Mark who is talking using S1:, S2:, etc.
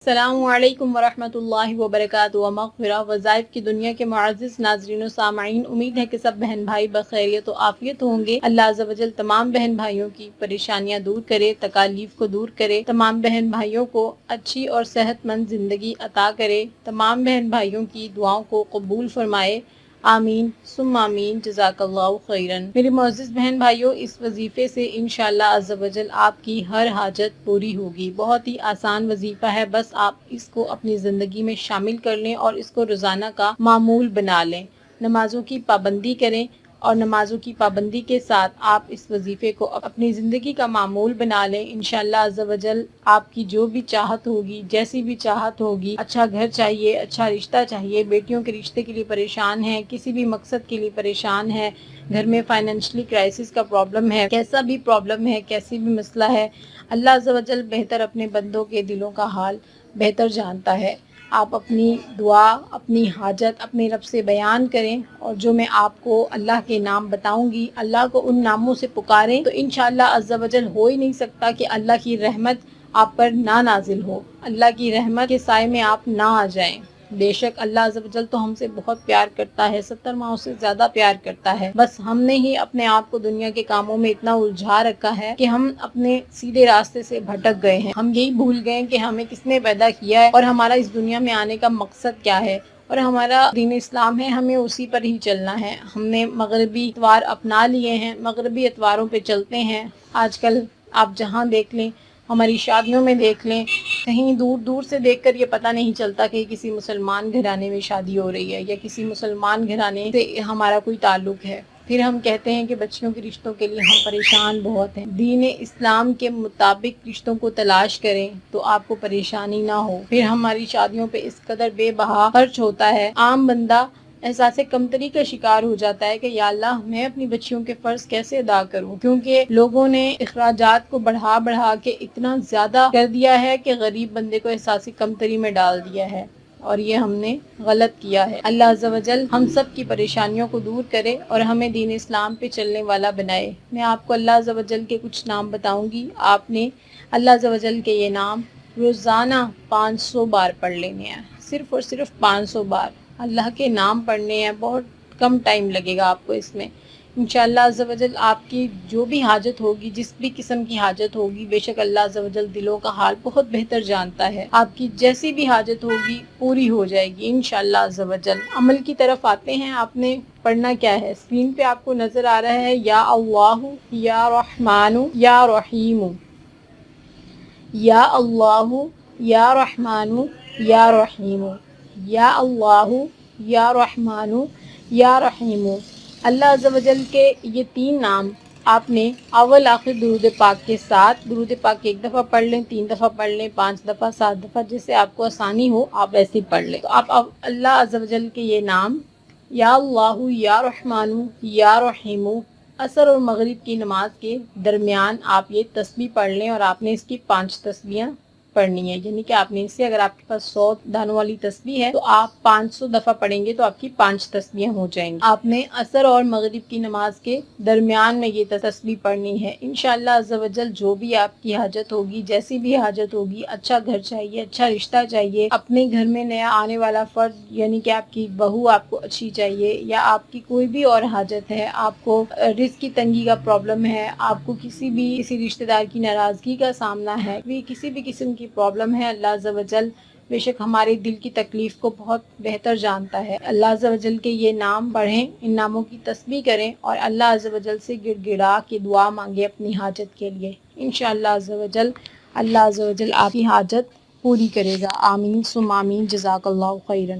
S1: السلام علیکم ورحمۃ اللہ وبرکاتہ و مغفرہ وظائف کی دنیا کے معزز ناظرین و سامعین، امید ہے کہ سب بہن بھائی بخیریت و عافیت ہوں گے۔ اللہ عز و جل تمام بہن بھائیوں کی پریشانیاں دور کرے، تکالیف کو دور کرے، تمام بہن بھائیوں کو اچھی اور صحت مند زندگی عطا کرے، تمام بہن بھائیوں کی دعاؤں کو قبول فرمائے، آمین ثم آمین، جزاک اللہ خیرن۔ میرے معزز بہن بھائیوں، اس وظیفے سے انشاءاللہ عز و جل آپ کی ہر حاجت پوری ہوگی۔ بہت ہی آسان وظیفہ ہے، بس آپ اس کو اپنی زندگی میں شامل کر لیں اور اس کو روزانہ کا معمول بنا لیں۔ نمازوں کی پابندی کریں اور نمازوں کی پابندی کے ساتھ آپ اس وظیفے کو اپنی زندگی کا معمول بنا لیں۔ انشاءاللہ عز و جل آپ کی جو بھی چاہت ہوگی، جیسی بھی چاہت ہوگی، اچھا گھر چاہیے، اچھا رشتہ چاہیے، بیٹیوں کے رشتے کے لیے پریشان ہیں، کسی بھی مقصد کے لیے پریشان ہے، گھر میں فائنینشلی کرائسس کا پرابلم ہے، کیسا بھی پرابلم ہے، کیسی بھی مسئلہ ہے، اللہ عز و جل بہتر اپنے بندوں کے دلوں کا حال بہتر جانتا ہے۔ آپ اپنی دعا، اپنی حاجت اپنے رب سے بیان کریں، اور جو میں آپ کو اللہ کے نام بتاؤں گی، اللہ کو ان ناموں سے پکاریں تو انشاءاللہ عز و جل ہو ہی نہیں سکتا کہ اللہ کی رحمت آپ پر نہ نازل ہو، اللہ کی رحمت کے سائے میں آپ نہ آ جائیں۔ بے شک اللہ عز و جل تو ہم سے بہت پیار کرتا ہے، 70 ماؤں سے زیادہ پیار کرتا ہے، بس ہم نے ہی اپنے آپ کو دنیا کے کاموں میں اتنا الجھا رکھا ہے کہ ہم اپنے سیدھے راستے سے بھٹک گئے ہیں۔ ہم یہی بھول گئے کہ ہمیں کس نے پیدا کیا ہے اور ہمارا اس دنیا میں آنے کا مقصد کیا ہے، اور ہمارا دین اسلام ہے، ہمیں اسی پر ہی چلنا ہے۔ ہم نے مغربی اطوار اپنا لیے ہیں، مغربی اطواروں پہ چلتے ہیں۔ آج کل آپ جہاں دیکھ لیں، ہماری شادیوں میں دیکھ لیں، کہیں دور دور سے دیکھ کر یہ پتہ نہیں چلتا کہ کسی مسلمان گھرانے میں شادی ہو رہی ہے یا کسی مسلمان گھرانے سے ہمارا کوئی تعلق ہے۔ پھر ہم کہتے ہیں کہ بچیوں کے رشتوں کے لیے ہم پریشان بہت ہیں۔ دین اسلام کے مطابق رشتوں کو تلاش کریں تو آپ کو پریشانی نہ ہو۔ پھر ہماری شادیوں پہ اس قدر بے بہا خرچ ہوتا ہے، عام بندہ احساس کمتری کا شکار ہو جاتا ہے کہ یا اللہ میں اپنی بچیوں کے فرض کیسے ادا کروں، کیونکہ لوگوں نے اخراجات کو بڑھا بڑھا کے اتنا زیادہ کر دیا ہے کہ غریب بندے کو احساس کمتری میں ڈال دیا ہے، اور یہ ہم نے غلط کیا ہے۔ اللہ عز و جل ہم سب کی پریشانیوں کو دور کرے اور ہمیں دین اسلام پہ چلنے والا بنائے۔ میں آپ کو اللہ عز و جل کے کچھ نام بتاؤں گی، آپ نے اللہ عز و جل کے یہ نام روزانہ 500 بار پڑھ لینے ہیں، صرف اور صرف 500 بار اللہ کے نام پڑھنے ہیں۔ بہت کم ٹائم لگے گا آپ کو اس میں۔ انشاءاللہ عز و جل آپ کی جو بھی حاجت ہوگی، جس بھی قسم کی حاجت ہوگی، بے شک اللہ عز و جل دلوں کا حال بہت بہتر جانتا ہے، آپ کی جیسی بھی حاجت ہوگی پوری ہو جائے گی انشاءاللہ عز و جل۔ عمل کی طرف آتے ہیں، آپ نے پڑھنا کیا ہے؟ اسکرین پہ آپ کو نظر آ رہا ہے یا اللہ یا رحمان یا رحیم، یا اللہ یا رحمان یا رحیم، یا اللہ یا رحمان یا رحیم۔ اللہ عز و جل کے یہ 3 نام آپ نے اول آخر درود پاک کے ساتھ، درود پاک 1 دفعہ پڑھ لیں، 3 دفعہ پڑھ لیں، 5 دفعہ، 7 دفعہ، جیسے آپ کو آسانی ہو آپ ویسے ہی پڑھ لیں۔ تو آپ اللہ عز و جل کے یہ نام یا اللہ یا رحمان یا رحیم عصر اور مغرب کی نماز کے درمیان آپ یہ تسبیح پڑھ لیں، اور آپ نے اس کی 5 تسبیحاں پڑھنی ہے، یعنی کہ آپ نے اسے، اگر آپ کے پاس 100 دانوں والی تسبیح ہے تو آپ 500 دفعہ پڑھیں گے تو آپ کی 5 تسبیحاں ہو جائیں گی۔ آپ نے عصر اور مغرب کی نماز کے درمیان میں یہ تسبیح پڑھنی ہے۔ انشاءاللہ عز و جل جو بھی آپ کی حاجت ہوگی، جیسی بھی حاجت ہوگی، اچھا گھر چاہیے، اچھا رشتہ چاہیے، اپنے گھر میں نیا آنے والا فرد یعنی کہ آپ کی بہو آپ کو اچھی چاہیے، یا آپ کی کوئی بھی اور حاجت ہے، آپ کو رزق کی تنگی کا پرابلم ہے، آپ کو کسی رشتہ دار کی ناراضگی کا سامنا ہے، کسی بھی قسم کی پرابلم ہے، اللہ عز و جل بے شک ہمارے دل کی تکلیف کو بہت بہتر جانتا ہے۔ اللہ عز و جل کے یہ نام پڑھیں، ان ناموں کی تسبیح کریں، اور اللہ عز و جل سے گڑ گڑا کے دعا مانگے اپنی حاجت کے لیے۔ انشاءاللہ عز و جل اللہ عز و جل آپ کی حاجت پوری کرے گا، آمین ثم آمین، جزاک اللہ خیرن۔